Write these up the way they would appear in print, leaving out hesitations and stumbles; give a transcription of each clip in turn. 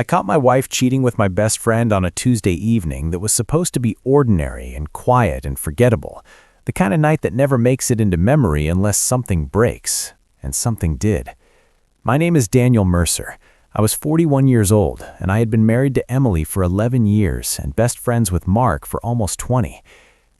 I caught my wife cheating with my best friend on a Tuesday evening that was supposed to be ordinary and quiet and forgettable, the kind of night that never makes it into memory unless something breaks, and something did. My name is Daniel Mercer. I was 41 years old, and I had been married to Emily for 11 years and best friends with Mark for almost 20.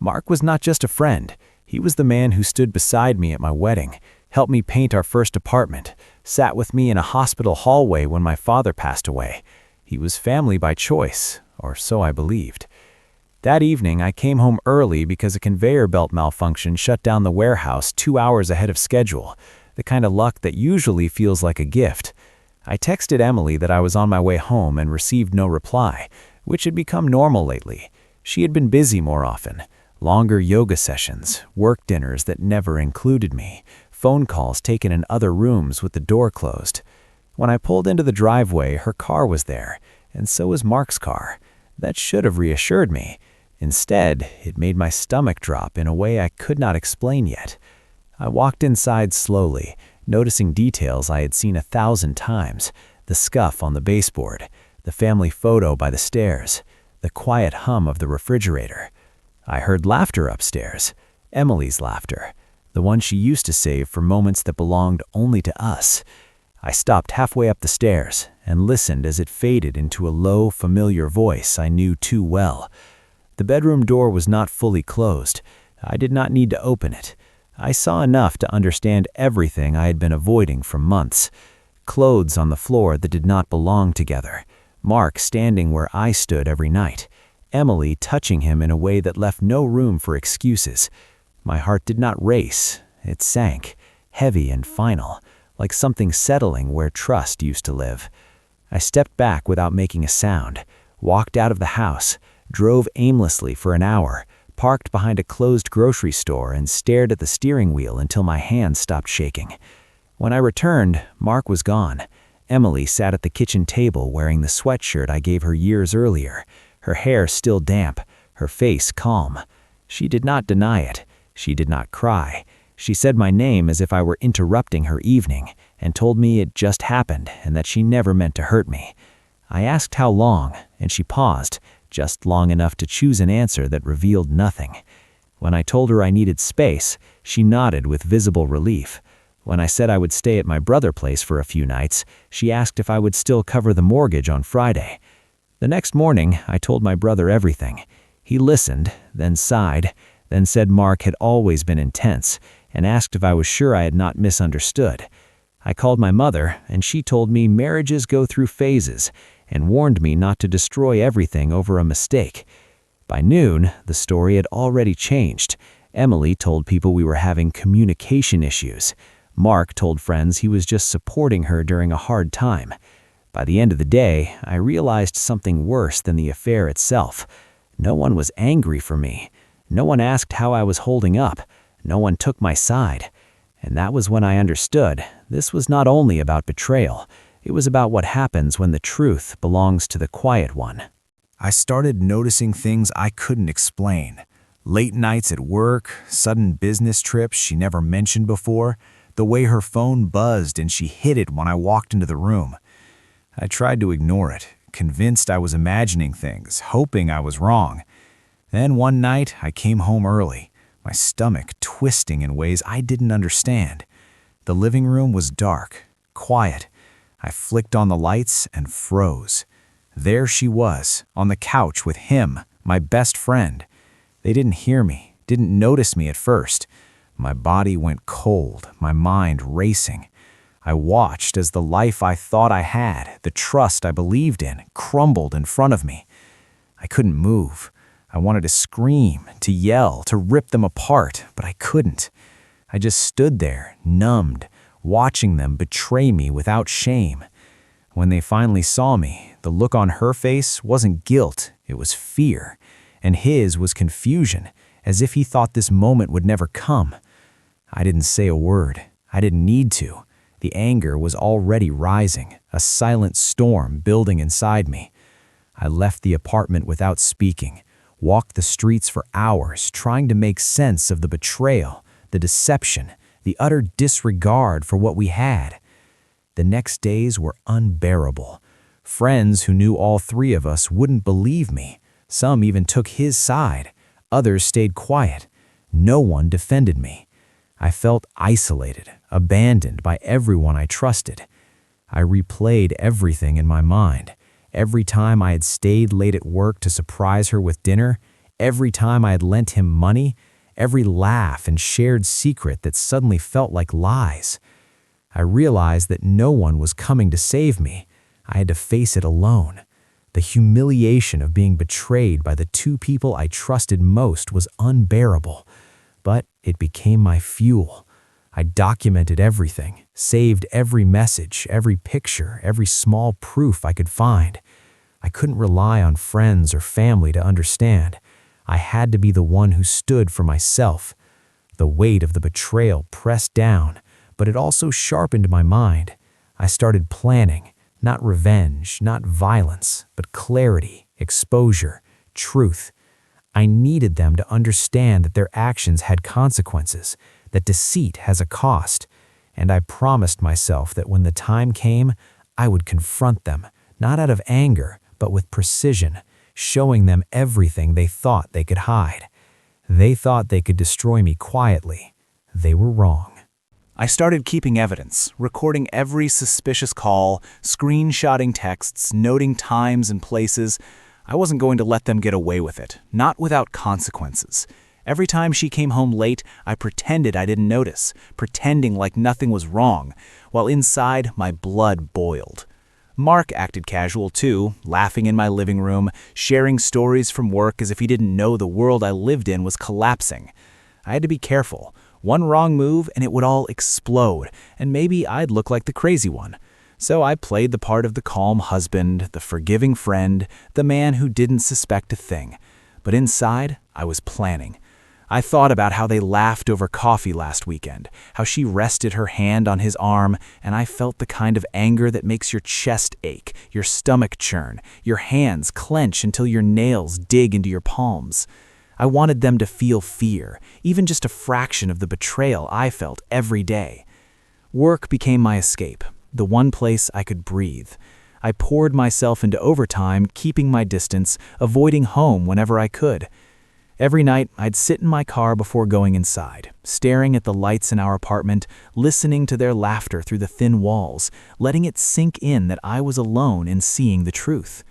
Mark was not just a friend. He was the man who stood beside me at my wedding, helped me paint our first apartment, sat with me in a hospital hallway when my father passed away. He was family by choice, or so I believed. That evening, I came home early because a conveyor belt malfunction shut down the warehouse 2 hours ahead of schedule, the kind of luck that usually feels like a gift. I texted Emily that I was on my way home and received no reply, which had become normal lately. She had been busy more often. Longer yoga sessions, work dinners that never included me, phone calls taken in other rooms with the door closed. When I pulled into the driveway, her car was there, and so was Mark's car. That should have reassured me. Instead, it made my stomach drop in a way I could not explain yet. I walked inside slowly, noticing details I had seen 1,000 times: the scuff on the baseboard, the family photo by the stairs, the quiet hum of the refrigerator. I heard laughter upstairs, Emily's laughter, the one she used to save for moments that belonged only to us. I stopped halfway up the stairs and listened as it faded into a low, familiar voice I knew too well. The bedroom door was not fully closed. I did not need to open it. I saw enough to understand everything I had been avoiding for months. Clothes on the floor that did not belong together. Mark standing where I stood every night. Emily touching him in a way that left no room for excuses. My heart did not race. It sank, heavy and final, like something settling where trust used to live. I stepped back without making a sound, walked out of the house, drove aimlessly for an hour, parked behind a closed grocery store and stared at the steering wheel until my hands stopped shaking. When I returned, Mark was gone. Emily sat at the kitchen table wearing the sweatshirt I gave her years earlier, her hair still damp, her face calm. She did not deny it. She did not cry. She said my name as if I were interrupting her evening, and told me it just happened and that she never meant to hurt me. I asked how long, and she paused, just long enough to choose an answer that revealed nothing. When I told her I needed space, she nodded with visible relief. When I said I would stay at my brother's place for a few nights, she asked if I would still cover the mortgage on Friday. The next morning, I told my brother everything. He listened, then sighed, then said Mark had always been intense, and asked if I was sure I had not misunderstood. I called my mother, and she told me marriages go through phases, and warned me not to destroy everything over a mistake. By noon, the story had already changed. Emily told people we were having communication issues. Mark told friends he was just supporting her during a hard time. By the end of the day, I realized something worse than the affair itself. No one was angry for me. No one asked how I was holding up. No one took my side. And that was when I understood this was not only about betrayal. It was about what happens when the truth belongs to the quiet one. I started noticing things I couldn't explain. Late nights at work, sudden business trips she never mentioned before, the way her phone buzzed and she hid it when I walked into the room. I tried to ignore it, convinced I was imagining things, hoping I was wrong. Then one night, I came home early, my stomach twisting in ways I didn't understand. The living room was dark, quiet. I flicked on the lights and froze. There she was, on the couch with him, my best friend. They didn't hear me, didn't notice me at first. My body went cold, my mind racing. I watched as the life I thought I had, the trust I believed in, crumbled in front of me. I couldn't move. I wanted to scream, to yell, to rip them apart, but I couldn't. I just stood there, numbed, watching them betray me without shame. When they finally saw me, the look on her face wasn't guilt, it was fear, and his was confusion, as if he thought this moment would never come. I didn't say a word. I didn't need to. The anger was already rising, a silent storm building inside me. I left the apartment without speaking, walked the streets for hours trying to make sense of the betrayal, the deception, the utter disregard for what we had. The next days were unbearable. Friends who knew all three of us wouldn't believe me. Some even took his side. Others stayed quiet. No one defended me. I felt isolated, abandoned by everyone I trusted. I replayed everything in my mind. Every time I had stayed late at work to surprise her with dinner, every time I had lent him money, every laugh and shared secret that suddenly felt like lies. I realized that no one was coming to save me. I had to face it alone. The humiliation of being betrayed by the two people I trusted most was unbearable, but it became my fuel. I documented everything, saved every message, every picture, every small proof I could find. I couldn't rely on friends or family to understand. I had to be the one who stood for myself. The weight of the betrayal pressed down, but it also sharpened my mind. I started planning, not revenge, not violence, but clarity, exposure, truth. I needed them to understand that their actions had consequences, that deceit has a cost, and I promised myself that when the time came, I would confront them, not out of anger, but with precision, showing them everything they thought they could hide. They thought they could destroy me quietly. They were wrong. I started keeping evidence, recording every suspicious call, screenshotting texts, noting times and places. I wasn't going to let them get away with it, not without consequences. Every time she came home late, I pretended I didn't notice, pretending like nothing was wrong, while inside my blood boiled. Mark acted casual too, laughing in my living room, sharing stories from work as if he didn't know the world I lived in was collapsing. I had to be careful. One wrong move and it would all explode, and maybe I'd look like the crazy one. So I played the part of the calm husband, the forgiving friend, the man who didn't suspect a thing. But inside, I was planning. I thought about how they laughed over coffee last weekend, how she rested her hand on his arm, and I felt the kind of anger that makes your chest ache, your stomach churn, your hands clench until your nails dig into your palms. I wanted them to feel fear, even just a fraction of the betrayal I felt every day. Work became my escape, the one place I could breathe. I poured myself into overtime, keeping my distance, avoiding home whenever I could. Every night, I'd sit in my car before going inside, staring at the lights in our apartment, listening to their laughter through the thin walls, letting it sink in that I was alone in seeing the truth.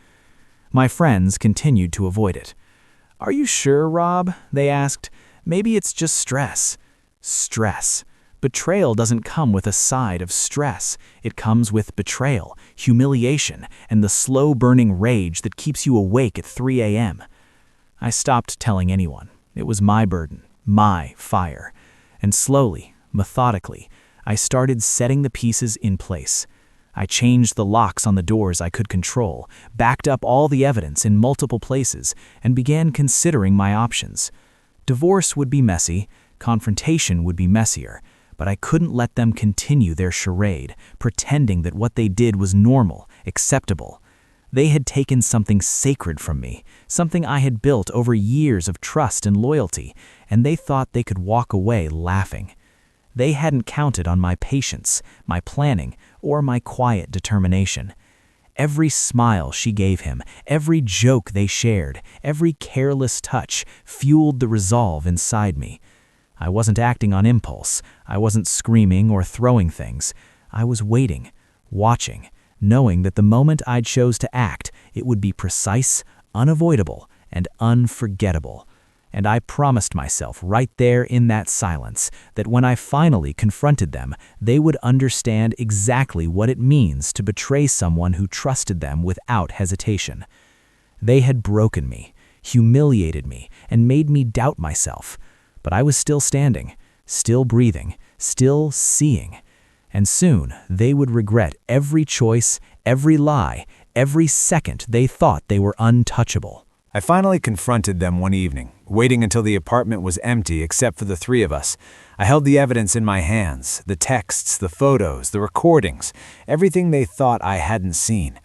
My friends continued to avoid it. "Are you sure, Rob?" they asked. "Maybe it's just stress." Stress. Betrayal doesn't come with a side of stress. It comes with betrayal, humiliation, and the slow-burning rage that keeps you awake at 3 a.m. I stopped telling anyone. It was my burden, my fire. And slowly, methodically, I started setting the pieces in place. I changed the locks on the doors I could control, backed up all the evidence in multiple places, and began considering my options. Divorce would be messy, confrontation would be messier, but I couldn't let them continue their charade, pretending that what they did was normal, acceptable. They had taken something sacred from me, something I had built over years of trust and loyalty, and they thought they could walk away laughing. They hadn't counted on my patience, my planning, or my quiet determination. Every smile she gave him, every joke they shared, every careless touch fueled the resolve inside me. I wasn't acting on impulse. I wasn't screaming or throwing things. I was waiting, watching, knowing that the moment I chose to act, it would be precise, unavoidable, and unforgettable. And I promised myself right there in that silence that when I finally confronted them, they would understand exactly what it means to betray someone who trusted them without hesitation. They had broken me, humiliated me, and made me doubt myself. But I was still standing, still breathing, still seeing. And soon they would regret every choice, every lie, every second they thought they were untouchable. I finally confronted them one evening, waiting until the apartment was empty except for the three of us. I held the evidence in my hands, the texts, the photos, the recordings, everything they thought I hadn't seen.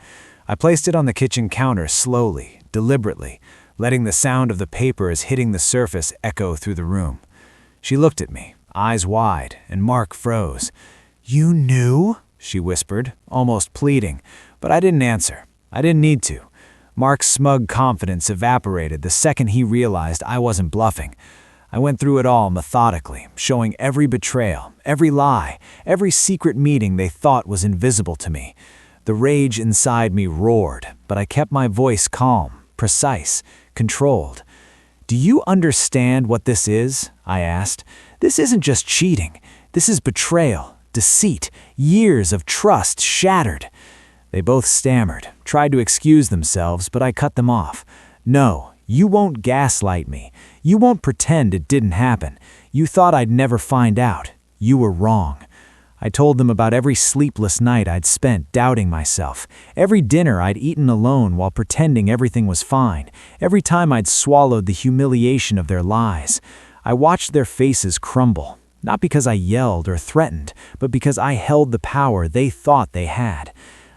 I placed it on the kitchen counter slowly, deliberately, letting the sound of the paper as hitting the surface echo through the room. She looked at me, eyes wide, and Mark froze. "You knew?" she whispered, almost pleading, but I didn't answer. I didn't need to. Mark's smug confidence evaporated the second he realized I wasn't bluffing. I went through it all methodically, showing every betrayal, every lie, every secret meeting they thought was invisible to me. The rage inside me roared, but I kept my voice calm, precise, controlled. "Do you understand what this is?" I asked. "This isn't just cheating. This is betrayal, deceit, years of trust shattered." They both stammered, tried to excuse themselves, but I cut them off. "No, you won't gaslight me. You won't pretend it didn't happen. You thought I'd never find out. You were wrong." I told them about every sleepless night I'd spent doubting myself, every dinner I'd eaten alone while pretending everything was fine, every time I'd swallowed the humiliation of their lies. I watched their faces crumble, not because I yelled or threatened, but because I held the power they thought they had.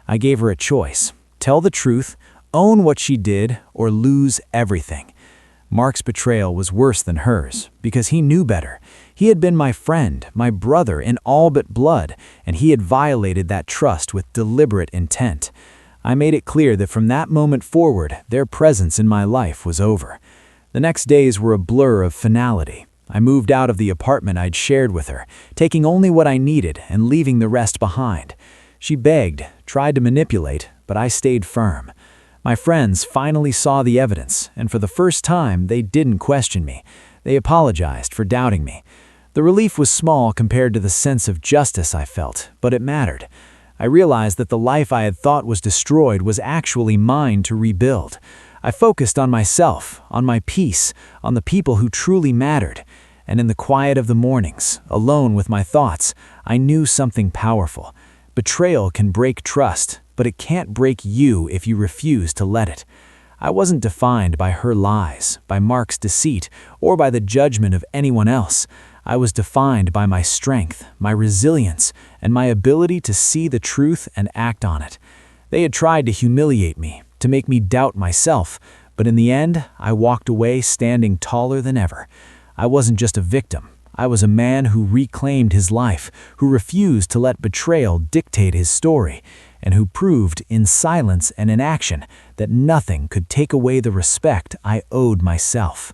I gave her a choice: tell the truth, own what she did, or lose everything. Mark's betrayal was worse than hers, because he knew better. He had been my friend, my brother in all but blood, and he had violated that trust with deliberate intent. I made it clear that from that moment forward, their presence in my life was over. The next days were a blur of finality. I moved out of the apartment I'd shared with her, taking only what I needed and leaving the rest behind. She begged, tried to manipulate, but I stayed firm. My friends finally saw the evidence, and for the first time, they didn't question me. They apologized for doubting me. The relief was small compared to the sense of justice I felt, but it mattered. I realized that the life I had thought was destroyed was actually mine to rebuild. I focused on myself, on my peace, on the people who truly mattered. And in the quiet of the mornings, alone with my thoughts, I knew something powerful. Betrayal can break trust, but it can't break you if you refuse to let it. I wasn't defined by her lies, by Mark's deceit, or by the judgment of anyone else. I was defined by my strength, my resilience, and my ability to see the truth and act on it. They had tried to humiliate me, to make me doubt myself, but in the end, I walked away standing taller than ever. I wasn't just a victim. I was a man who reclaimed his life, who refused to let betrayal dictate his story, and who proved in silence and in action that nothing could take away the respect I owed myself.